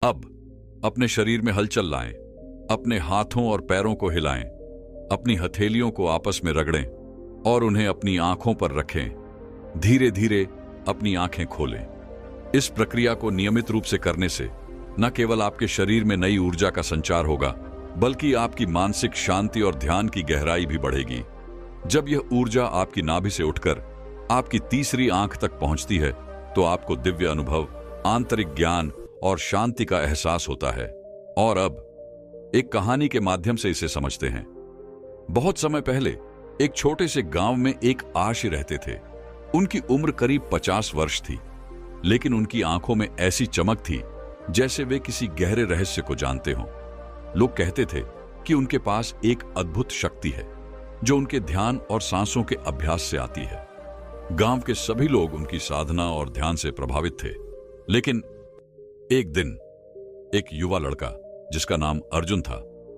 अब अपने शरीर में हलचल लाएं, अपने हाथों और पैरों को हिलाएं, अपनी हथेलियों को आपस में रगड़ें और उन्हें अपनी आंखों पर रखें। धीरे धीरे अपनी आंखें खोलें। इस प्रक्रिया को नियमित रूप से करने से न केवल आपके शरीर में नई ऊर्जा का संचार होगा, बल्कि आपकी मानसिक शांति और ध्यान की गहराई भी बढ़ेगी। जब यह ऊर्जा आपकी नाभि से उठकर आपकी तीसरी आंख तक पहुंचती है, तो आपको दिव्य अनुभव, आंतरिक ज्ञान और शांति का एहसास होता है। और अब एक कहानी के माध्यम से इसे समझते हैं। बहुत समय पहले एक छोटे से गांव में एक आशी रहते थे। उनकी उम्र करीब 50 वर्ष थी, लेकिन उनकी आंखों में ऐसी चमक थी जैसे वे किसी गहरे रहस्य को जानते हों। लोग कहते थे कि उनके पास एक अद्भुत शक्ति है जो उनके ध्यान और सांसों के अभ्यास से आती है। गांव के सभी लोग उनकी साधना और ध्यान से प्रभावित थे। लेकिन एक दिन एक युवा लड़का जिसका नाम अर्जुन था,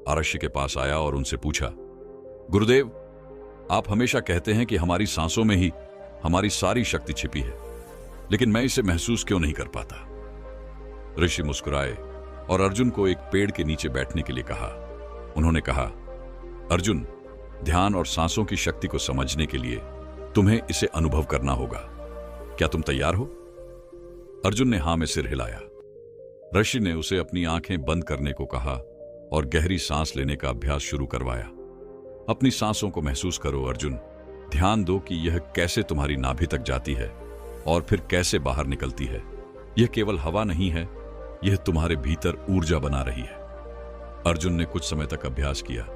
आरष्य के पास आया और उनसे पूछा, गुरुदेव, आप हमेशा कहते हैं कि हमारी सांसों में ही हमारी सारी शक्ति छिपी है, लेकिन मैं इसे महसूस क्यों नहीं कर पाता। ऋषि मुस्कुराए और अर्जुन को एक पेड़ के नीचे बैठने के लिए कहा। उन्होंने कहा, अर्जुन, ध्यान और सांसों की शक्ति को समझने के लिए तुम्हें इसे अनुभव करना होगा। क्या तुम तैयार हो? अर्जुन ने हां में सिर हिलाया। ऋषि ने उसे अपनी आंखें बंद करने को कहा और गहरी सांस लेने का अभ्यास शुरू करवाया। अपनी सांसों को महसूस करो अर्जुन। ध्यान दो कि यह कैसे तुम्हारी नाभि तक जाती है और फिर कैसे बाहर निकलती है। यह केवल हवा नहीं है, यह तुम्हारे भीतर ऊर्जा बना रही है। अर्जुन ने कुछ समय तक अभ्यास किया,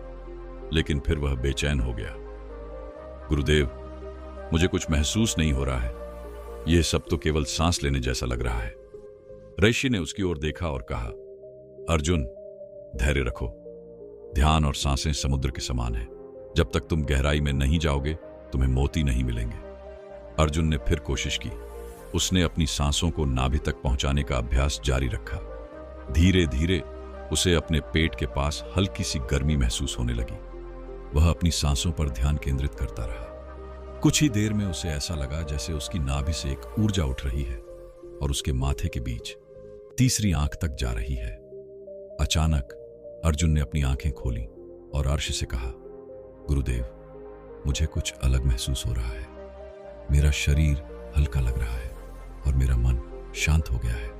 लेकिन फिर वह बेचैन हो गया। गुरुदेव, मुझे कुछ महसूस नहीं हो रहा है। यह सब तो केवल सांस लेने जैसा लग रहा है। ऋषि ने उसकी ओर देखा और कहा, अर्जुन, धैर्य रखो। ध्यान और सांसें समुद्र के समान हैं। जब तक तुम गहराई में नहीं जाओगे, तुम्हें मोती नहीं मिलेंगे। अर्जुन ने फिर कोशिश की। उसने अपनी सांसों को नाभि तक पहुंचाने का अभ्यास जारी रखा। धीरे धीरे उसे अपने पेट के पास हल्की सी गर्मी महसूस होने लगी। वह अपनी सांसों पर ध्यान केंद्रित करता रहा। कुछ ही देर में उसे ऐसा लगा जैसे उसकी नाभि से एक ऊर्जा उठ रही है और उसके माथे के बीच तीसरी आंख तक जा रही है। अचानक अर्जुन ने अपनी आंखें खोली और अर्श से कहा, गुरुदेव, मुझे कुछ अलग महसूस हो रहा है। मेरा शरीर हल्का लग रहा है और मेरा मन शांत हो गया है।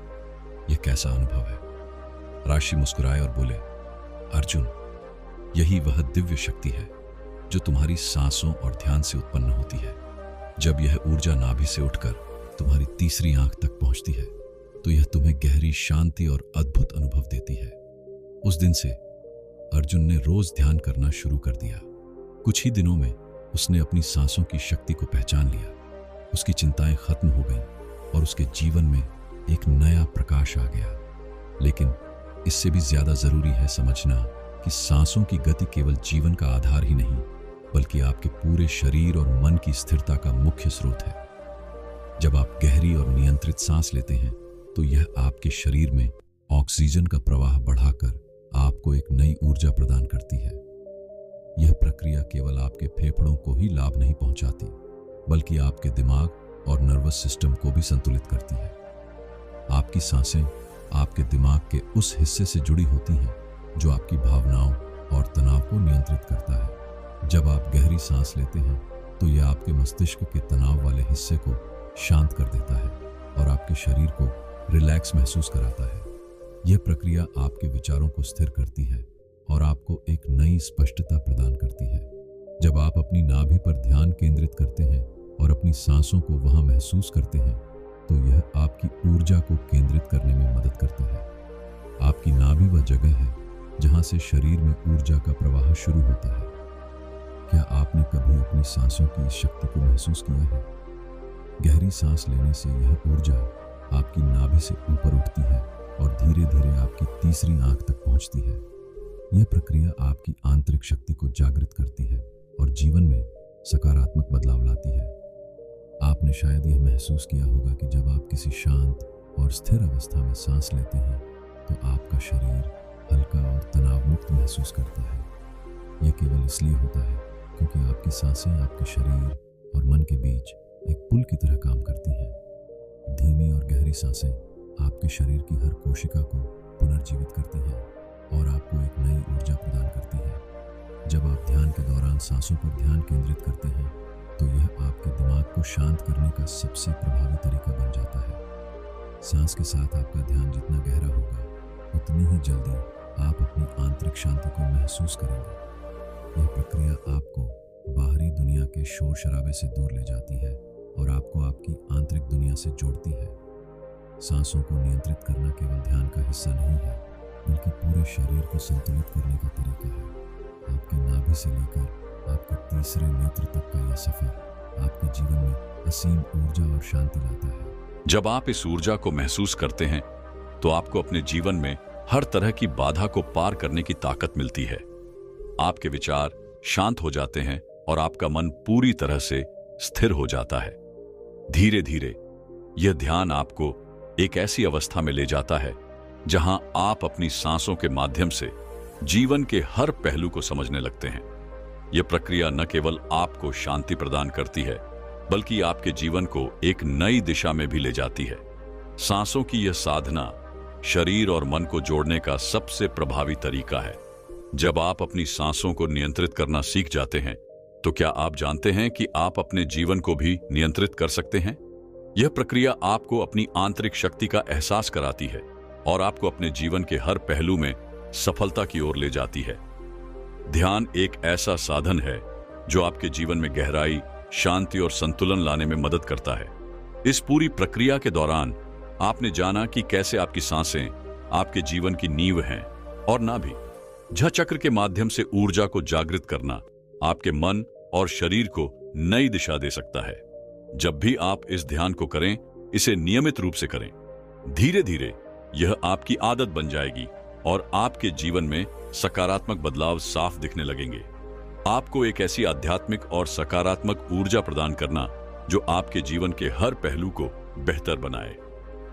यह कैसा अनुभव है? ऋषि मुस्कुराए और बोले, अर्जुन, यही वह दिव्य शक्ति है जो तुम्हारी सांसों और ध्यान से उत्पन्न होती है। जब यह ऊर्जा नाभि से उठकर तुम्हारी तीसरी आंख तक पहुंचती है, तो यह तुम्हें गहरी शांति और अद्भुत अनुभव देती है। उस दिन से अर्जुन ने रोज ध्यान करना शुरू कर दिया। कुछ ही दिनों में उसने अपनी सांसों की शक्ति को पहचान लिया। उसकी चिंताएं खत्म हो गईं और उसके जीवन में एक नया प्रकाश आ गया। लेकिन इससे भी ज्यादा जरूरी है समझना कि सांसों की गति केवल जीवन का आधार ही नहीं, बल्कि आपके पूरे शरीर और मन की स्थिरता का मुख्य स्रोत है। जब आप गहरी और नियंत्रित सांस लेते हैं, तो यह आपके शरीर में ऑक्सीजन का प्रवाह बढ़ाकर आपको एक नई ऊर्जा प्रदान करती है। यह प्रक्रिया केवल आपके फेफड़ों को ही लाभ नहीं पहुंचाती, बल्कि आपके दिमाग और नर्वस सिस्टम को भी संतुलित करती है। आपकी सांसें आपके दिमाग के उस हिस्से से जुड़ी होती हैं जो आपकी भावनाओं और तनाव को नियंत्रित करता है। जब आप गहरी सांस लेते हैं, तो यह आपके मस्तिष्क के तनाव वाले हिस्से को शांत कर देता है और आपके शरीर को रिलैक्स महसूस कराता है। यह प्रक्रिया आपके विचारों को स्थिर करती है और आपको एक नई स्पष्टता प्रदान करती है। जब आप अपनी नाभि पर ध्यान केंद्रित करते हैं और अपनी सांसों को वहां महसूस करते हैं, तो यह आपकी ऊर्जा को केंद्रित करने में मदद करता है। आपकी नाभि वह जगह है जहां से शरीर में ऊर्जा का प्रवाह शुरू होता है। क्या आपने कभी अपनी सांसों की इस शक्ति को महसूस किया है? गहरी सांस लेने से यह ऊर्जा आपकी नाभि से ऊपर उठती है और धीरे धीरे आपकी तीसरी आंख तक पहुंचती है। यह प्रक्रिया आपकी आंतरिक शक्ति को जागृत करती है और जीवन में सकारात्मक बदलाव लाती है। आपने शायद यह महसूस किया होगा कि जब आप किसी शांत और स्थिर अवस्था में सांस लेते हैं, तो आपका शरीर हल्का और तनाव मुक्त महसूस करता है। यह केवल इसलिए होता है क्योंकि आपकी सांसें आपके शरीर और मन के बीच एक पुल की तरह काम करती हैं। धीमी और गहरी सांसें आपके शरीर की हर कोशिका को पुनर्जीवित करती हैं और आपको एक नई ऊर्जा प्रदान करती है। जब आप ध्यान के दौरान सांसों पर ध्यान केंद्रित करते हैं तो यह आपके दिमाग को शांत करने का सबसे प्रभावी तरीका बन जाता है। सांस के साथ आपका ध्यान जितना गहरा होगा, उतनी ही जल्दी आप अपनी आंतरिक शांति को महसूस करेंगे। यह प्रक्रिया आपको बाहरी दुनिया के शोर शराबे से दूर ले जाती है और आपको आपकी आंतरिक दुनिया से जोड़ती है। सांसों को नियंत्रित करना केवल ध्यान का हिस्सा नहीं है, बल्कि पूरे शरीर को संतुलित करने का तरीका है। आपके नाभि से लेकर आपके तीसरे नेत्र तक का यह सफर आपके जीवन में असीम ऊर्जा और शांति लाता है। जब आप इस ऊर्जा को महसूस करते हैं तो आपको अपने जीवन में हर तरह की बाधा को पार करने की ताकत मिलती है। आपके विचार शांत हो जाते हैं और आपका मन पूरी तरह से स्थिर हो जाता है। धीरे धीरे यह ध्यान आपको एक ऐसी अवस्था में ले जाता है जहां आप अपनी सांसों के माध्यम से जीवन के हर पहलू को समझने लगते हैं। यह प्रक्रिया न केवल आपको शांति प्रदान करती है, बल्कि आपके जीवन को एक नई दिशा में भी ले जाती है। सांसों की यह साधना शरीर और मन को जोड़ने का सबसे प्रभावी तरीका है। जब आप अपनी सांसों को नियंत्रित करना सीख जाते हैं, तो क्या आप जानते हैं कि आप अपने जीवन को भी नियंत्रित कर सकते हैं? यह प्रक्रिया आपको अपनी आंतरिक शक्ति का एहसास कराती है और आपको अपने जीवन के हर पहलू में सफलता की ओर ले जाती है। ध्यान एक ऐसा साधन है जो आपके जीवन में गहराई, शांति और संतुलन लाने में मदद करता है। इस पूरी प्रक्रिया के दौरान आपने जाना कि कैसे आपकी सांसें आपके जीवन की नींव हैं और नाभि झ चक्र के माध्यम से ऊर्जा को जागृत करना आपके मन और शरीर को नई दिशा दे सकता है। जब भी आप इस ध्यान को करें, इसे नियमित रूप से करें। धीरे धीरे यह आपकी आदत बन जाएगी और आपके जीवन में सकारात्मक बदलाव साफ दिखने लगेंगे। आपको एक ऐसी आध्यात्मिक और सकारात्मक ऊर्जा प्रदान करना जो आपके जीवन के हर पहलू को बेहतर बनाए।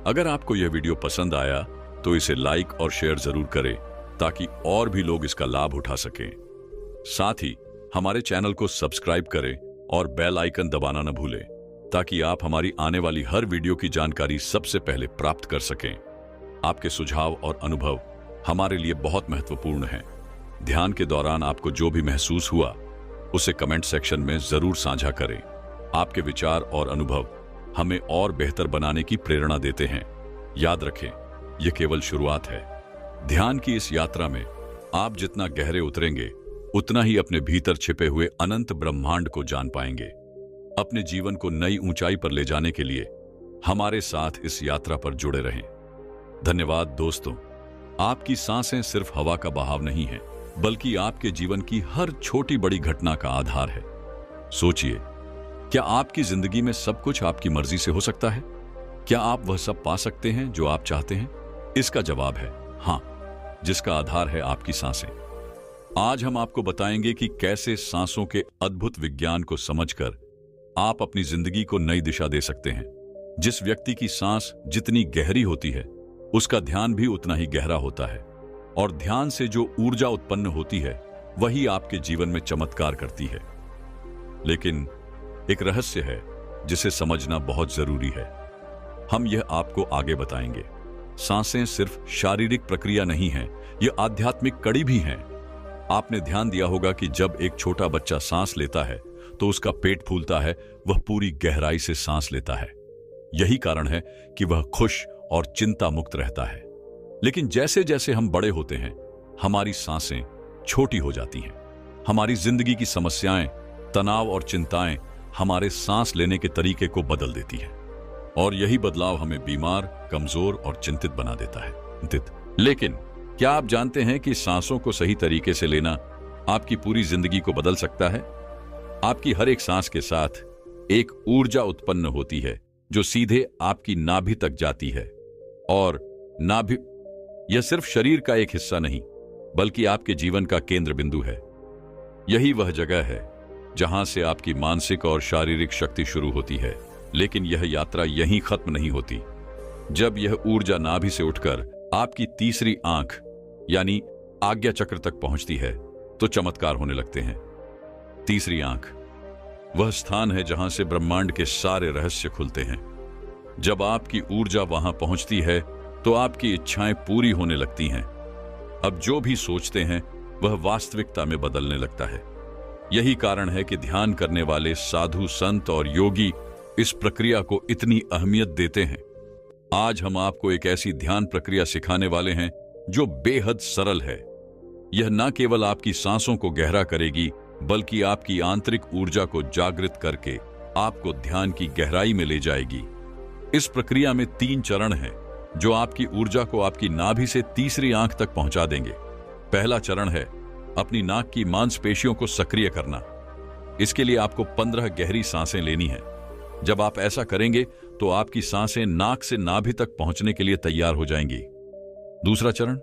अगर आपको यह वीडियो पसंद आया तो इसे लाइक और शेयर जरूर करें ताकि और भी लोग इसका लाभ उठा सकें। साथ ही हमारे चैनल को सब्सक्राइब करें और बेल आइकन दबाना न भूलें ताकि आप हमारी आने वाली हर वीडियो की जानकारी सबसे पहले प्राप्त कर सकें। आपके सुझाव और अनुभव हमारे लिए बहुत महत्वपूर्ण हैं। ध्यान के दौरान आपको जो भी महसूस हुआ उसे कमेंट सेक्शन में जरूर साझा करें। आपके विचार और अनुभव हमें और बेहतर बनाने की प्रेरणा देते हैं। याद रखें, यह केवल शुरुआत है। ध्यान की इस यात्रा में आप जितना गहरे उतरेंगे, उतना ही अपने भीतर छिपे हुए अनंत ब्रह्मांड को जान पाएंगे। अपने जीवन को नई ऊंचाई पर ले जाने के लिए हमारे साथ इस यात्रा पर जुड़े रहें। धन्यवाद दोस्तों। आपकी सांसें सिर्फ हवा का बहाव नहीं है, बल्कि आपके जीवन की हर छोटी बड़ी घटना का आधार है। सोचिए, क्या आपकी जिंदगी में सब कुछ आपकी मर्जी से हो सकता है? क्या आप वह सब पा सकते हैं जो आप चाहते हैं? इसका जवाब है हां, जिसका आधार है आपकी सांसें। आज हम आपको बताएंगे कि कैसे सांसों के अद्भुत विज्ञान को समझकर आप अपनी जिंदगी को नई दिशा दे सकते हैं। जिस व्यक्ति की सांस जितनी गहरी होती है, उसका ध्यान भी उतना ही गहरा होता है, और ध्यान से जो ऊर्जा उत्पन्न होती है वही आपके जीवन में चमत्कार करती है। लेकिन एक रहस्य है जिसे समझना बहुत जरूरी है। हम यह आपको आगे बताएंगे। सांसें सिर्फ शारीरिक प्रक्रिया नहीं है, यह आध्यात्मिक कड़ी भी है। आपने ध्यान दिया होगा कि जब एक छोटा बच्चा सांस लेता है तो उसका पेट फूलता है, वह पूरी गहराई से सांस लेता है। यही कारण है कि वह खुश और चिंता मुक्त रहता है। लेकिन जैसे जैसे हम बड़े होते हैं, हमारी सांसें छोटी हो जाती हैं। हमारी जिंदगी की समस्याएं, तनाव और चिंताएं हमारे सांस लेने के तरीके को बदल देती है, और यही बदलाव हमें बीमार, कमजोर और चिंतित बना देता है। लेकिन क्या आप जानते हैं कि सांसों को सही तरीके से लेना आपकी पूरी जिंदगी को बदल सकता है? आपकी हर एक सांस के साथ एक ऊर्जा उत्पन्न होती है जो सीधे आपकी नाभि तक जाती है, और नाभि यह सिर्फ शरीर का एक हिस्सा नहीं, बल्कि आपके जीवन का केंद्र बिंदु है। यही वह जगह है जहां से आपकी मानसिक और शारीरिक शक्ति शुरू होती है। लेकिन यह यात्रा यहीं खत्म नहीं होती। जब यह ऊर्जा नाभि से उठकर आपकी तीसरी आंख यानी आज्ञा चक्र तक पहुंचती है तो चमत्कार होने लगते हैं। तीसरी आंख वह स्थान है जहां से ब्रह्मांड के सारे रहस्य खुलते हैं। जब आपकी ऊर्जा वहां पहुंचती है तो आपकी इच्छाएं पूरी होने लगती हैं। अब जो भी सोचते हैं वह वास्तविकता में बदलने लगता है। यही कारण है कि ध्यान करने वाले साधु, संत और योगी इस प्रक्रिया को इतनी अहमियत देते हैं। आज हम आपको एक ऐसी ध्यान प्रक्रिया सिखाने वाले हैं जो बेहद सरल है। यह न केवल आपकी सांसों को गहरा करेगी, बल्कि आपकी आंतरिक ऊर्जा को जागृत करके आपको ध्यान की गहराई में ले जाएगी। इस प्रक्रिया में 3 चरण हैं जो आपकी ऊर्जा को आपकी नाभि से तीसरी आंख तक पहुंचा देंगे। पहला चरण है अपनी नाक की मांसपेशियों को सक्रिय करना। इसके लिए आपको 15 गहरी सांसें लेनी है। जब आप ऐसा करेंगे तो आपकी सांसें नाक से नाभि तक पहुंचने के लिए तैयार हो जाएंगी। दूसरा चरण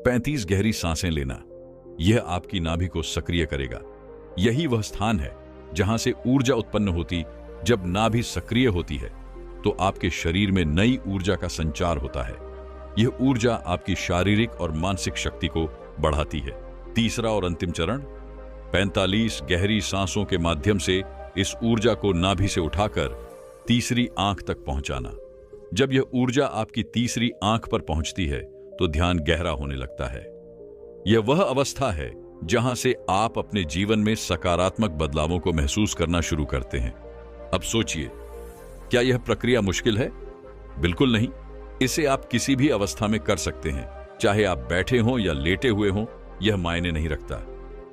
35 गहरी सांसें लेना। यह आपकी नाभि को सक्रिय करेगा। यही वह स्थान है जहां से ऊर्जा उत्पन्न होती। जब नाभि सक्रिय होती है तो आपके शरीर में नई ऊर्जा का संचार होता है। यह ऊर्जा आपकी शारीरिक और मानसिक शक्ति को बढ़ाती है। तीसरा और अंतिम चरण 45 गहरी सांसों के माध्यम से इस ऊर्जा को नाभि से उठाकर तीसरी आंख तक पहुंचाना। जब यह ऊर्जा आपकी तीसरी आंख पर पहुंचती है तो ध्यान गहरा होने लगता है। यह वह अवस्था है जहां से आप अपने जीवन में सकारात्मक बदलावों को महसूस करना शुरू करते हैं। अब सोचिए, क्या यह प्रक्रिया मुश्किल है? बिल्कुल नहीं। इसे आप किसी भी अवस्था में कर सकते हैं, चाहे आप बैठे हों या लेटे हुए हों, यह मायने नहीं रखता।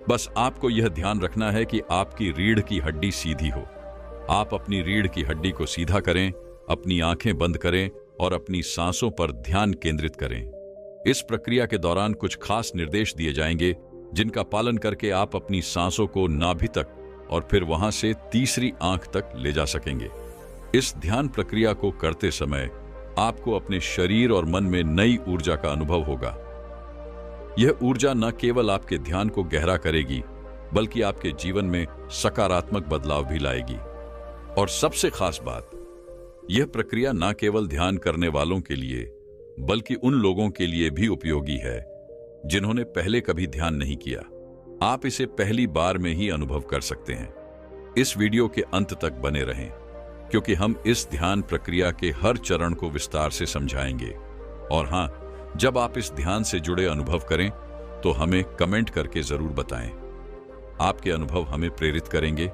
बस आपको यह ध्यान रखना है कि आपकी रीढ़ की हड्डी सीधी हो। आप अपनी रीढ़ की हड्डी को सीधा करें, अपनी आंखें बंद करें और अपनी सांसों पर ध्यान केंद्रित करें। इस प्रक्रिया के दौरान कुछ खास निर्देश दिए जाएंगे जिनका पालन करके आप अपनी सांसों को नाभि तक और फिर वहां से तीसरी आंख तक ले जा सकेंगे। इस ध्यान प्रक्रिया को करते समय आपको अपने शरीर और मन में नई ऊर्जा का अनुभव होगा। यह ऊर्जा न केवल आपके ध्यान को गहरा करेगी, बल्कि आपके जीवन में सकारात्मक बदलाव भी लाएगी। और सबसे खास बात, यह प्रक्रिया न केवल ध्यान करने वालों के लिए, बल्कि उन लोगों के लिए भी उपयोगी है जिन्होंने पहले कभी ध्यान नहीं किया। आप इसे पहली बार में ही अनुभव कर सकते हैं। इस वीडियो के अंत तक बने रहें, क्योंकि हम इस ध्यान प्रक्रिया के हर चरण को विस्तार से समझाएंगे। और हां, जब आप इस ध्यान से जुड़े अनुभव करें तो हमें कमेंट करके जरूर बताएं। आपके अनुभव हमें प्रेरित करेंगे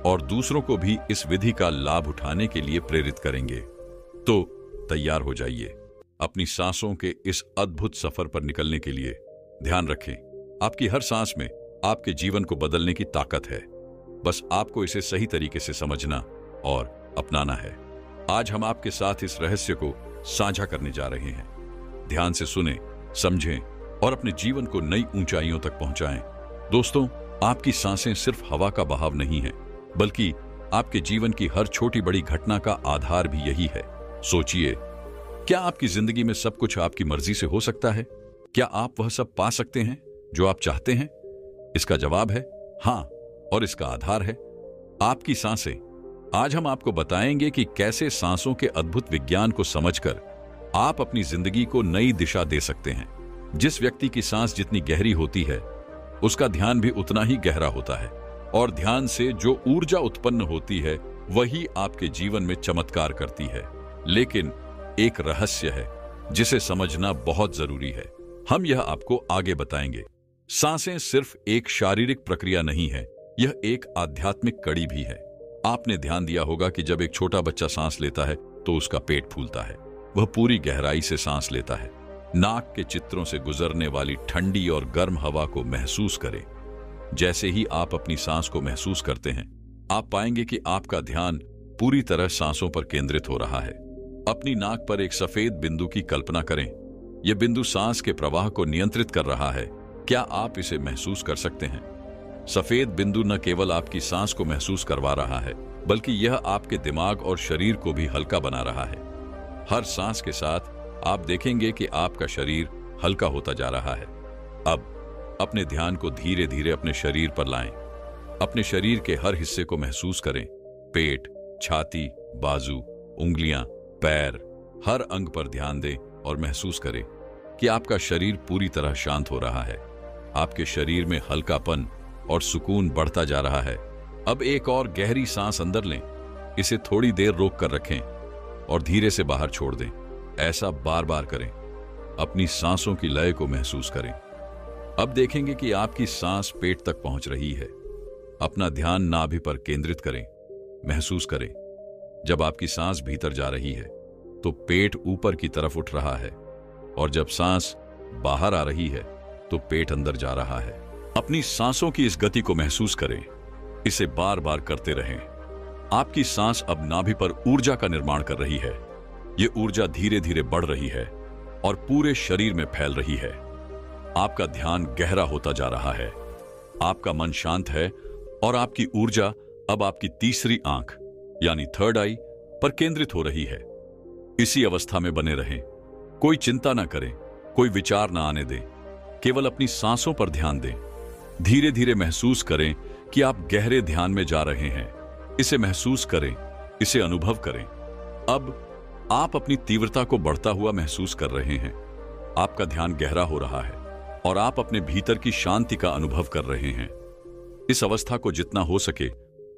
और दूसरों को भी इस विधि का लाभ उठाने के लिए प्रेरित करेंगे। तो तैयार हो जाइए अपनी सांसों के इस अद्भुत सफर पर निकलने के लिए। ध्यान रखें, आपकी हर सांस में आपके जीवन को बदलने की ताकत है। बस आपको इसे सही तरीके से समझना और अपनाना है। आज हम आपके साथ इस रहस्य को साझा करने जा रहे हैं। ध्यान से सुनें, समझें और अपने जीवन को नई ऊंचाइयों तक पहुंचाएं। दोस्तों, आपकी सांसें सिर्फ हवा का बहाव नहीं है, बल्कि आपके जीवन की हर छोटी बड़ी घटना का आधार भी यही है। सोचिए, क्या आपकी जिंदगी में सब कुछ आपकी मर्जी से हो सकता है? क्या आप वह सब पा सकते हैं जो आप चाहते हैं? इसका जवाब है हां, और इसका आधार है आपकी सांसें। आज हम आपको बताएंगे कि कैसे सांसों के अद्भुत विज्ञान को समझकर आप अपनी जिंदगी को नई दिशा दे सकते हैं। जिस व्यक्ति की सांस जितनी गहरी होती है, उसका ध्यान भी उतना ही गहरा होता है, और ध्यान से जो ऊर्जा उत्पन्न होती है वही आपके जीवन में चमत्कार करती है। लेकिन एक रहस्य है जिसे समझना बहुत जरूरी है। हम यह आपको आगे बताएंगे। सांसें सिर्फ एक शारीरिक प्रक्रिया नहीं है, यह एक आध्यात्मिक कड़ी भी है। आपने ध्यान दिया होगा कि जब एक छोटा बच्चा सांस लेता है तो उसका पेट फूलता है। वह पूरी गहराई से सांस लेता है। नाक के चित्रों से गुजरने वाली ठंडी और गर्म हवा को महसूस करें। जैसे ही आप अपनी सांस को महसूस करते हैं, आप पाएंगे कि आपका ध्यान पूरी तरह सांसों पर केंद्रित हो रहा है। अपनी नाक पर एक सफेद बिंदु की कल्पना करें। यह बिंदु सांस के प्रवाह को नियंत्रित कर रहा है। क्या आप इसे महसूस कर सकते हैं? सफेद बिंदु न केवल आपकी सांस को महसूस करवा रहा है, बल्कि यह आपके दिमाग और शरीर को भी हल्का बना रहा है। हर सांस के साथ आप देखेंगे कि आपका शरीर हल्का होता जा रहा है। अब अपने ध्यान को धीरे धीरे अपने शरीर पर लाएं। अपने शरीर के हर हिस्से को महसूस करें। पेट, छाती, बाजू, उंगलियां, पैर, हर अंग पर ध्यान दें और महसूस करें कि आपका शरीर पूरी तरह शांत हो रहा है। आपके शरीर में हल्कापन और सुकून बढ़ता जा रहा है। अब एक और गहरी सांस अंदर लें। इसे थोड़ी देर रोक कर रखें और धीरे से बाहर छोड़ दें। ऐसा बार बार करें अपनी सांसों की लय को महसूस करें। अब देखेंगे कि आपकी सांस पेट तक पहुंच रही है। अपना ध्यान नाभि पर केंद्रित करें। महसूस करें, जब आपकी सांस भीतर जा रही है तो पेट ऊपर की तरफ उठ रहा है, और जब सांस बाहर आ रही है तो पेट अंदर जा रहा है। अपनी सांसों की इस गति को महसूस करें। इसे बार बार करते रहें। आपकी सांस अब नाभि पर ऊर्जा का निर्माण कर रही है। यह ऊर्जा धीरे धीरे बढ़ रही है और पूरे शरीर में फैल रही है। आपका ध्यान गहरा होता जा रहा है। आपका मन शांत है और आपकी ऊर्जा अब आपकी तीसरी आंख यानी थर्ड आई पर केंद्रित हो रही है। इसी अवस्था में बने रहें। कोई चिंता ना करें, कोई विचार ना आने दें। केवल अपनी सांसों पर ध्यान दें। धीरे धीरे महसूस करें कि आप गहरे ध्यान में जा रहे हैं। इसे महसूस करें, इसे अनुभव करें। अब आप अपनी तीव्रता को बढ़ता हुआ महसूस कर रहे हैं। आपका ध्यान गहरा हो रहा है और आप अपने भीतर की शांति का अनुभव कर रहे हैं। इस अवस्था को जितना हो सके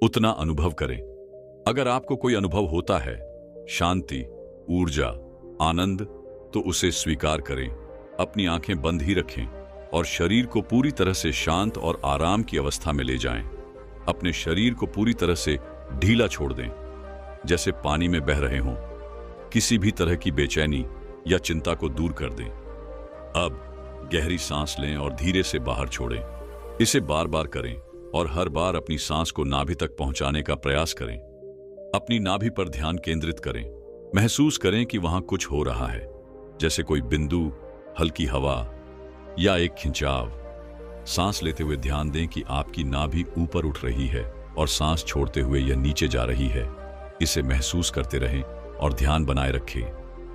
उतना अनुभव करें। अगर आपको कोई अनुभव होता है, शांति, ऊर्जा, आनंद, तो उसे स्वीकार करें। अपनी आंखें बंद ही रखें और शरीर को पूरी तरह से शांत और आराम की अवस्था में ले जाएं। अपने शरीर को पूरी तरह से ढीला छोड़ दें, जैसे पानी में बह रहे हों। किसी भी तरह की बेचैनी या चिंता को दूर कर दें। अब गहरी सांस लें और धीरे से बाहर छोड़ें। इसे बार बार करें और हर बार अपनी सांस को नाभि तक पहुंचाने का प्रयास करें। अपनी नाभि पर ध्यान केंद्रित करें। महसूस करें कि वहां कुछ हो रहा है, जैसे कोई बिंदु, हल्की हवा या एक खिंचाव। सांस लेते हुए ध्यान दें कि आपकी नाभि ऊपर उठ रही है और सांस छोड़ते हुए यह नीचे जा रही है। इसे महसूस करते रहें और ध्यान बनाए रखें।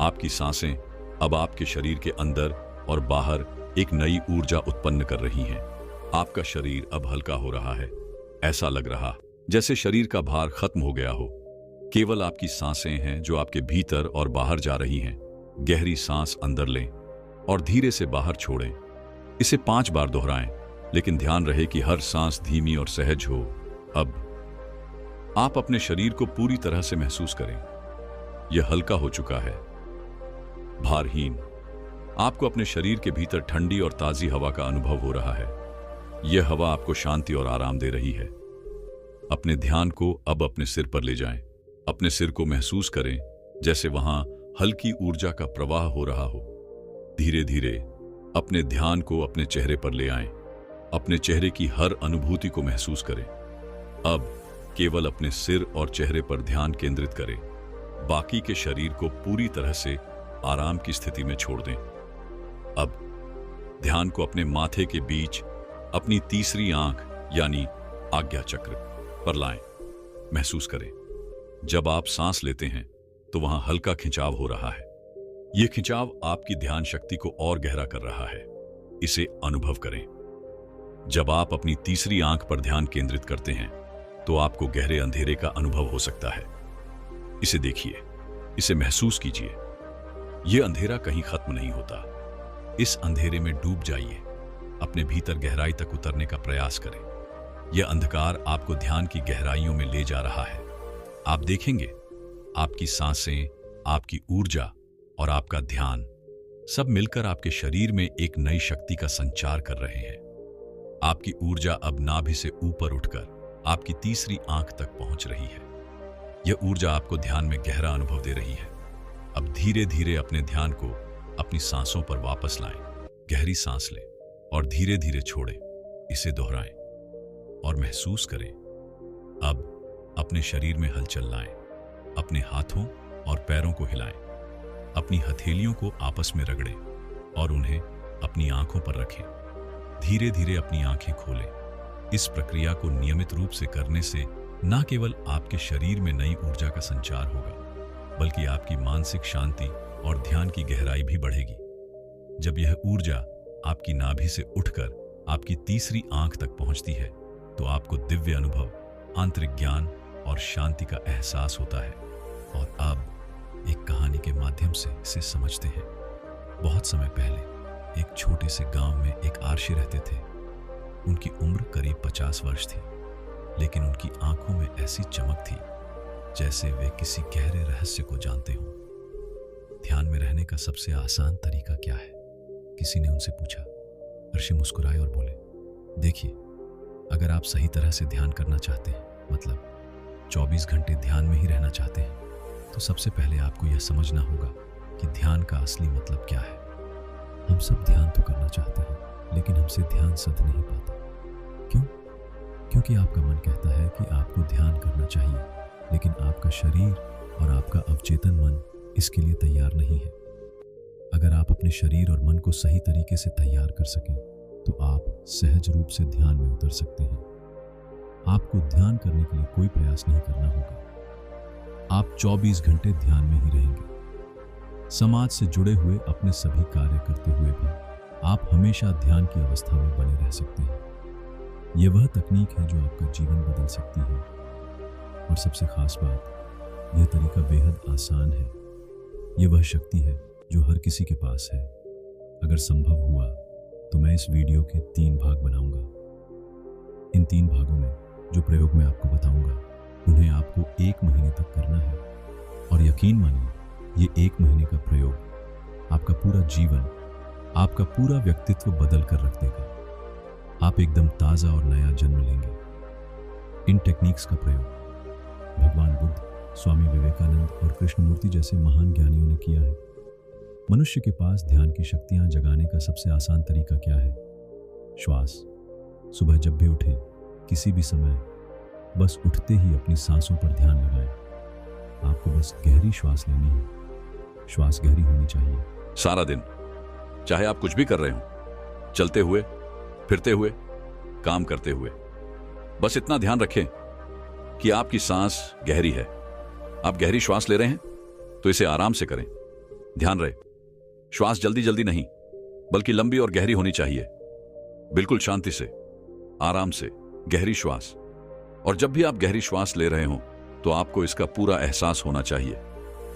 आपकी सांसें अब आपके शरीर के अंदर और बाहर एक नई ऊर्जा उत्पन्न कर रही हैं। आपका शरीर अब हल्का हो रहा है। ऐसा लग रहा जैसे शरीर का भार खत्म हो गया हो। केवल आपकी सांसें हैं जो आपके भीतर और बाहर जा रही हैं। गहरी सांस अंदर लें और धीरे से बाहर छोड़ें। इसे 5 बार दोहराएं, लेकिन ध्यान रहे कि हर सांस धीमी और सहज हो। अब आप अपने शरीर को पूरी तरह से महसूस करें। यह हल्का हो चुका है, भारहीन। आपको अपने शरीर के भीतर ठंडी और ताजी हवा का अनुभव हो रहा है। यह हवा आपको शांति और आराम दे रही है। अपने ध्यान को अब अपने सिर पर ले जाएं। अपने सिर को महसूस करें जैसे वहां हल्की ऊर्जा का प्रवाह हो रहा हो। धीरे धीरे अपने ध्यान को अपने चेहरे पर ले आएं। अपने चेहरे की हर अनुभूति को महसूस करें। अब केवल अपने सिर और चेहरे पर ध्यान केंद्रित करें। बाकी के शरीर को पूरी तरह से आराम की स्थिति में छोड़ दें। अब ध्यान को अपने माथे के बीच अपनी तीसरी आंख यानी आज्ञा चक्र पर लाएं। महसूस करें, जब आप सांस लेते हैं तो वहां हल्का खिंचाव हो रहा है। यह खिंचाव आपकी ध्यान शक्ति को और गहरा कर रहा है। इसे अनुभव करें। जब आप अपनी तीसरी आंख पर ध्यान केंद्रित करते हैं तो आपको गहरे अंधेरे का अनुभव हो सकता है। इसे देखिए, इसे महसूस कीजिए। यह अंधेरा कहीं खत्म नहीं होता। इस अंधेरे में डूब जाइए। अपने भीतर गहराई तक उतरने का प्रयास करें। यह अंधकार आपको ध्यान की गहराइयों में ले जा रहा है। आप देखेंगे, आपकी सांसें, आपकी ऊर्जा और आपका ध्यान सब मिलकर आपके शरीर में एक नई शक्ति का संचार कर रहे हैं। आपकी ऊर्जा अब नाभि से ऊपर उठकर आपकी तीसरी आंख तक पहुंच रही है। यह ऊर्जा आपको ध्यान में गहरा अनुभव दे रही है। अब धीरे धीरे अपने ध्यान को अपनी सांसों पर वापस लाएं। गहरी सांस लें और धीरे धीरे छोड़ें। इसे दोहराएं और महसूस करें। अब अपने शरीर में हलचल लाएं। अपने हाथों और पैरों को हिलाएं। अपनी हथेलियों को आपस में रगड़ें और उन्हें अपनी आंखों पर रखें। धीरे धीरे अपनी आंखें खोलें। इस प्रक्रिया को नियमित रूप से करने से न केवल आपके शरीर में नई ऊर्जा का संचार होगा, बल्कि आपकी मानसिक शांति और ध्यान की गहराई भी बढ़ेगी। जब यह ऊर्जा आपकी नाभि से उठकर आपकी तीसरी आंख तक पहुंचती है तो आपको दिव्य अनुभव, आंतरिक ज्ञान और शांति का एहसास होता है। और अब एक कहानी के माध्यम से इसे समझते हैं। बहुत समय पहले एक छोटे से गांव में एक आरशी रहते थे। उनकी उम्र करीब 50 वर्ष थी, लेकिन उनकी आंखों में ऐसी चमक थी जैसे वे किसी गहरे रहस्य को जानते हों। ध्यान में रहने का सबसे आसान तरीका क्या है? किसी ने उनसे पूछा। ऋषि मुस्कुराए और बोले, देखिए, अगर आप सही तरह से ध्यान करना चाहते हैं, मतलब 24 घंटे ध्यान में ही रहना चाहते हैं, तो सबसे पहले आपको यह समझना होगा कि ध्यान का असली मतलब क्या है। हम सब ध्यान तो करना चाहते हैं, लेकिन हमसे ध्यान सध नहीं पाता। क्यों? क्योंकि आपका मन कहता है कि आपको ध्यान करना चाहिए, लेकिन आपका शरीर और आपका अवचेतन मन इसके लिए तैयार नहीं है। अगर आप अपने शरीर और मन को सही तरीके से तैयार कर सकें, तो आप सहज रूप से ध्यान में उतर सकते हैं। आपको ध्यान करने के लिए कोई प्रयास नहीं करना होगा। आप 24 घंटे ध्यान में ही रहेंगे। समाज से जुड़े हुए अपने सभी कार्य करते हुए भी आप हमेशा ध्यान की अवस्था में बने रह सकते हैं। यह वह तकनीक है जो आपका जीवन बदल सकती है। और सबसे खास बात, यह तरीका बेहद आसान है। यह वह शक्ति है जो हर किसी के पास है। अगर संभव हुआ तो मैं इस वीडियो के 3 भाग बनाऊंगा। इन 3 भागों में जो प्रयोग मैं आपको बताऊंगा, उन्हें आपको 1 महीने तक करना है। और यकीन मानिए, ये 1 महीने का प्रयोग आपका पूरा जीवन, आपका पूरा व्यक्तित्व बदल कर रख देगा। आप एकदम ताजा और नया जन्म लेंगे। इन टेक्निक्स का प्रयोग भगवान बुद्ध, स्वामी विवेकानंद और कृष्णमूर्ति जैसे महान ज्ञानियों ने किया है। मनुष्य के पास ध्यान की शक्तियां जगाने का सबसे आसान तरीका क्या है? श्वास। सुबह जब भी उठें, किसी भी समय, बस उठते ही अपनी सांसों पर ध्यान लगाएं। आपको बस गहरी श्वास लेनी है। श्वास गहरी होनी चाहिए। सारा दिन, चाहे आप कुछ भी कर रहे हो, चलते हुए, फिरते हुए, काम करते हुए, बस इतना ध्यान रखें कि आपकी सांस गहरी है। आप गहरी श्वास ले रहे हैं तो इसे आराम से करें। ध्यान रहे, श्वास जल्दी जल्दी नहीं, बल्कि लंबी और गहरी होनी चाहिए। बिल्कुल शांति से, आराम से, गहरी श्वास। और जब भी आप गहरी श्वास ले रहे हो तो आपको इसका पूरा एहसास होना चाहिए।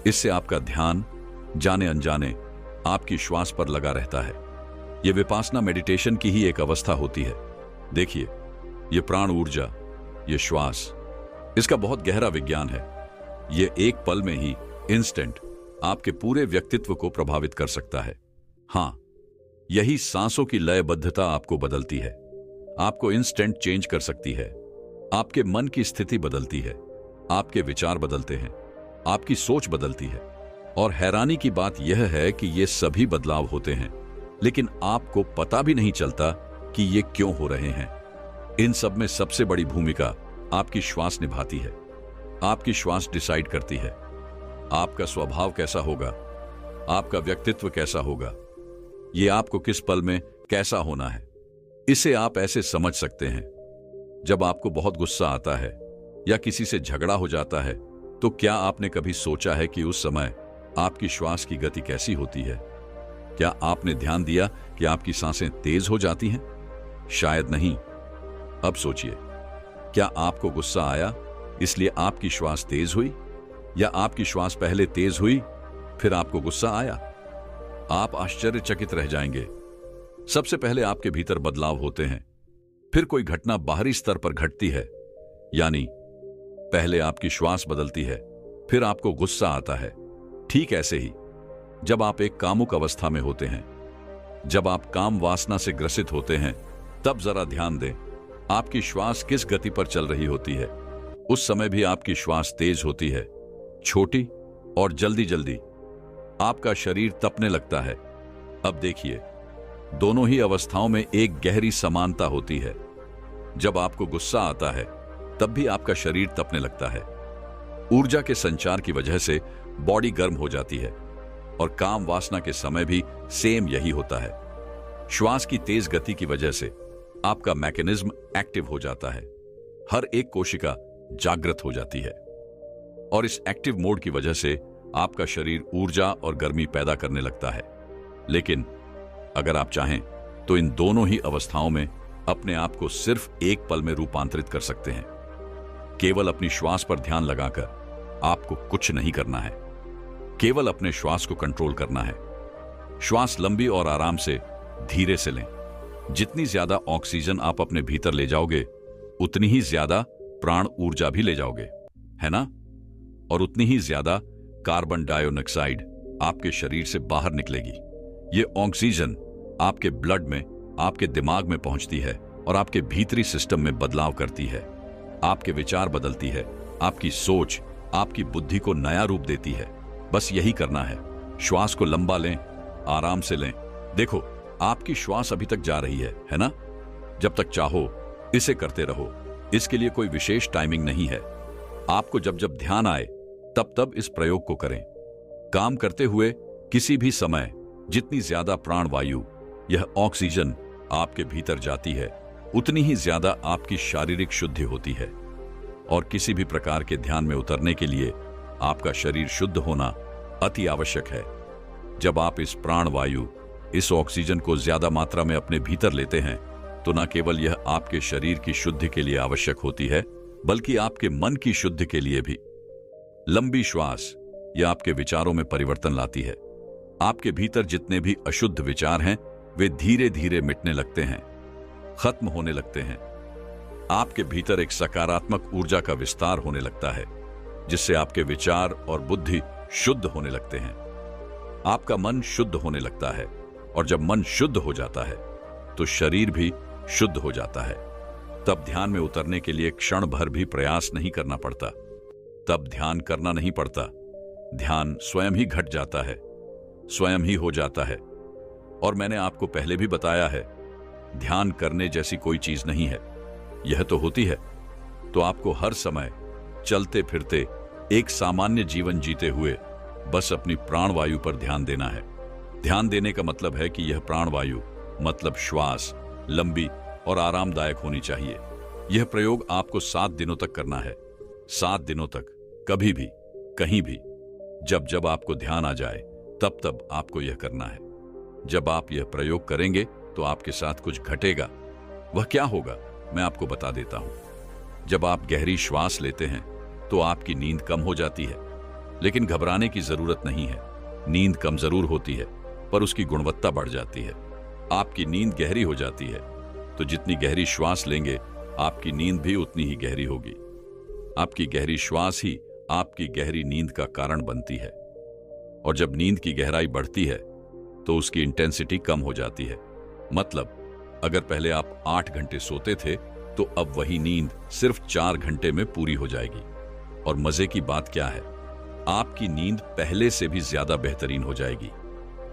इससे आपका ध्यान जाने अनजाने आपकी श्वास पर लगा रहता है। यह विपासना मेडिटेशन की ही एक अवस्था होती है। देखिए, यह प्राण ऊर्जा, यह श्वास, इसका बहुत गहरा विज्ञान है। यह एक पल में ही, इंस्टेंट, आपके पूरे व्यक्तित्व को प्रभावित कर सकता है। हां, यही सांसों की लयबद्धता आपको बदलती है, आपको इंस्टेंट चेंज कर सकती है। आपके मन की स्थिति बदलती है, आपके विचार बदलते हैं, आपकी सोच बदलती है। और हैरानी की बात यह है कि ये सभी बदलाव होते हैं, लेकिन आपको पता भी नहीं चलता कि ये क्यों हो रहे हैं। इन सब में सबसे बड़ी भूमिका आपकी श्वास निभाती है। आपकी श्वास डिसाइड करती है आपका स्वभाव कैसा होगा, आपका व्यक्तित्व कैसा होगा, ये आपको किस पल में कैसा होना है। इसे आप ऐसे समझ सकते हैं, जब आपको बहुत गुस्सा आता है या किसी से झगड़ा हो जाता है, तो क्या आपने कभी सोचा है कि उस समय आपकी श्वास की गति कैसी होती है? क्या आपने ध्यान दिया कि आपकी सांसें तेज हो जाती हैं? शायद नहीं। अब सोचिए, क्या आपको गुस्सा आया इसलिए आपकी श्वास तेज हुई, या आपकी श्वास पहले तेज हुई फिर आपको गुस्सा आया? आप आश्चर्यचकित रह जाएंगे। सबसे पहले आपके भीतर बदलाव होते हैं, फिर कोई घटना बाहरी स्तर पर घटती है। यानी पहले आपकी श्वास बदलती है, फिर आपको गुस्सा आता है। ठीक ऐसे ही जब आप एक कामुक अवस्था में होते हैं, जब आप काम वासना से ग्रसित होते हैं, तब जरा ध्यान दें आपकी श्वास किस गति पर चल रही होती है। उस समय भी आपकी श्वास तेज होती है, छोटी और जल्दी जल्दी। आपका शरीर तपने लगता है। अब देखिए, दोनों ही अवस्थाओं में एक गहरी समानता होती है। जब आपको गुस्सा आता है तब भी आपका शरीर तपने लगता है। ऊर्जा के संचार की वजह से बॉडी गर्म हो जाती है, और काम वासना के समय भी सेम यही होता है। श्वास की तेज गति की वजह से आपका मैकेनिज्म एक्टिव हो जाता है। हर एक कोशिका जागृत हो जाती है, और इस एक्टिव मोड की वजह से आपका शरीर ऊर्जा और गर्मी पैदा करने लगता है। लेकिन अगर आप चाहें तो इन दोनों ही अवस्थाओं में अपने आप को सिर्फ एक पल में रूपांतरित कर सकते हैं। केवल अपनी श्वास पर ध्यान लगाकर आपको कुछ नहीं करना है, केवल अपने श्वास को कंट्रोल करना है। श्वास लंबी और आराम से, धीरे से लें। जितनी ज्यादा ऑक्सीजन आप अपने भीतर ले जाओगे, उतनी ही ज्यादा प्राण ऊर्जा भी ले जाओगे, है ना? और उतनी ही ज्यादा कार्बन डाइऑक्साइड आपके शरीर से बाहर निकलेगी। ये ऑक्सीजन आपके ब्लड में, आपके दिमाग में पहुंचती है और आपके भीतरी सिस्टम में बदलाव करती है। आपके विचार बदलती है, आपकी सोच, आपकी बुद्धि को नया रूप देती है। बस यही करना है। श्वास को लंबा लें, आराम से लें। देखो, आपकी श्वास अभी तक जा रही है ना? जब तक चाहो इसे करते रहो। इसके लिए कोई विशेष टाइमिंग नहीं है। आपको जब जब ध्यान आए तब तब इस प्रयोग को करें। काम करते हुए किसी भी समय जितनी ज्यादा प्राणवायु, यह ऑक्सीजन आपके भीतर जाती है, उतनी ही ज्यादा आपकी शारीरिक शुद्धि होती है। और किसी भी प्रकार के ध्यान में उतरने के लिए आपका शरीर शुद्ध होना अति आवश्यक है। जब आप इस प्राणवायु, इस ऑक्सीजन को ज्यादा मात्रा में अपने भीतर लेते हैं तो न केवल यह आपके शरीर की शुद्धि के लिए आवश्यक होती है, बल्कि आपके मन की शुद्धि के लिए भी। लंबी श्वास यह आपके विचारों में परिवर्तन लाती है। आपके भीतर जितने भी अशुद्ध विचार हैं वे धीरे धीरे मिटने लगते हैं, खत्म होने लगते हैं। आपके भीतर एक सकारात्मक ऊर्जा का विस्तार होने लगता है, जिससे आपके विचार और बुद्धि शुद्ध होने लगते हैं। आपका मन शुद्ध होने लगता है, और जब मन शुद्ध हो जाता है तो शरीर भी शुद्ध हो जाता है। तब ध्यान में उतरने के लिए क्षण भर भी प्रयास नहीं करना पड़ता। तब ध्यान करना नहीं पड़ता। ध्यान स्वयं ही घट जाता है, स्वयं ही हो जाता है। और मैंने आपको पहले भी बताया है, ध्यान करने जैसी कोई चीज नहीं है। यह तो होती है तो आपको हर समय चलते फिरते एक सामान्य जीवन जीते हुए बस अपनी प्राणवायु पर ध्यान देना है। ध्यान देने का मतलब है कि यह प्राणवायु, मतलब श्वास, लंबी और आरामदायक होनी चाहिए। यह प्रयोग आपको 7 दिनों तक करना है। 7 दिनों तक, कभी भी, कहीं भी, जब जब आपको ध्यान आ जाए तब तब आपको यह करना है। जब आप यह प्रयोग करेंगे तो आपके साथ कुछ घटेगा। वह क्या होगा मैं आपको बता देता हूं। जब आप गहरी श्वास लेते हैं तो आपकी नींद कम हो जाती है, लेकिन घबराने की जरूरत नहीं है। नींद कम जरूर होती है, पर उसकी गुणवत्ता बढ़ जाती है। आपकी नींद गहरी हो जाती है, तो जितनी गहरी श्वास लेंगे आपकी नींद भी उतनी ही गहरी होगी। आपकी गहरी श्वास ही आपकी गहरी नींद का कारण बनती है। और जब नींद की गहराई बढ़ती है तो उसकी इंटेंसिटी कम हो जाती है। मतलब अगर पहले आप 8 घंटे सोते थे तो अब वही नींद सिर्फ 4 घंटे में पूरी हो जाएगी। और मजे की बात क्या है, आपकी नींद पहले से भी ज्यादा बेहतरीन हो जाएगी।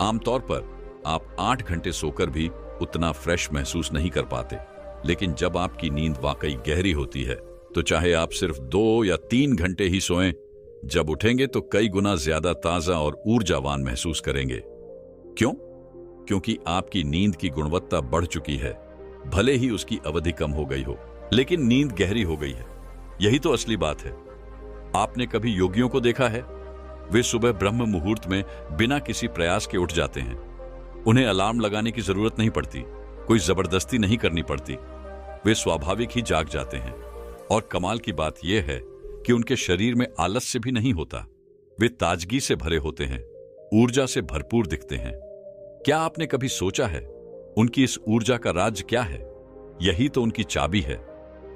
आमतौर पर आप 8 घंटे सोकर भी उतना फ्रेश महसूस नहीं कर पाते, लेकिन जब आपकी नींद वाकई गहरी होती है तो चाहे आप सिर्फ 2 या 3 घंटे ही सोएं, जब उठेंगे तो कई गुना ज्यादा ताजा और ऊर्जावान महसूस करेंगे। क्यों? क्योंकि आपकी नींद की गुणवत्ता बढ़ चुकी है। भले ही उसकी अवधि कम हो गई हो, लेकिन नींद गहरी हो गई है। यही तो असली बात है। आपने कभी योगियों को देखा है? वे सुबह ब्रह्म मुहूर्त में बिना किसी प्रयास के उठ जाते हैं। उन्हें अलार्म लगाने की जरूरत नहीं पड़ती, कोई जबरदस्ती नहीं करनी पड़ती। वे स्वाभाविक ही जाग जाते हैं। और कमाल की बात यह है कि उनके शरीर में आलस्य भी नहीं होता। वे ताजगी से भरे होते हैं, ऊर्जा से भरपूर दिखते हैं। क्या आपने कभी सोचा है उनकी इस ऊर्जा का राज क्या है? यही तो उनकी चाबी है।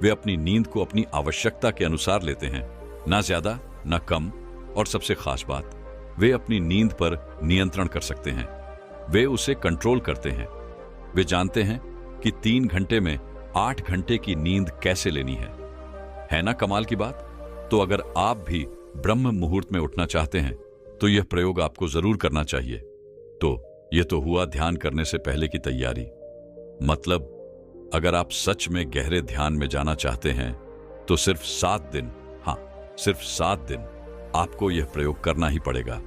वे अपनी नींद को अपनी आवश्यकता के अनुसार लेते हैं, ना ज्यादा ना कम। और सबसे खास बात, वे अपनी नींद पर नियंत्रण कर सकते हैं। वे उसे कंट्रोल करते हैं। वे जानते हैं कि 3 घंटे में 8 घंटे की नींद कैसे लेनी है ना कमाल की बात? तो अगर आप भी ब्रह्म मुहूर्त में उठना चाहते हैं तो यह प्रयोग आपको जरूर करना चाहिए। तो यह तो हुआ ध्यान करने से पहले की तैयारी। मतलब अगर आप सच में गहरे ध्यान में जाना चाहते हैं तो सिर्फ 7 दिन, हाँ सिर्फ 7 दिन आपको यह प्रयोग करना ही पड़ेगा।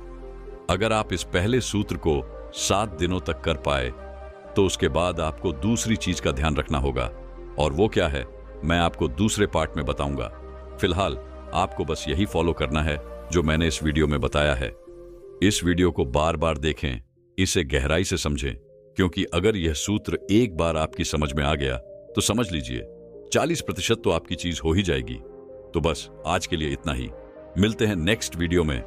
अगर आप इस पहले सूत्र को 7 दिनों तक कर पाए तो उसके बाद आपको दूसरी चीज का ध्यान रखना होगा। और वो क्या है मैं आपको दूसरे पार्ट में बताऊंगा। फिलहाल आपको बस यही फॉलो करना है जो मैंने इस वीडियो में बताया है। इस वीडियो को बार बार देखें, इसे गहराई से समझें, क्योंकि अगर यह सूत्र एक बार आपकी समझ में आ गया तो समझ लीजिए 40% तो आपकी चीज हो ही जाएगी। तो बस आज के लिए इतना ही। मिलते हैं नेक्स्ट वीडियो में।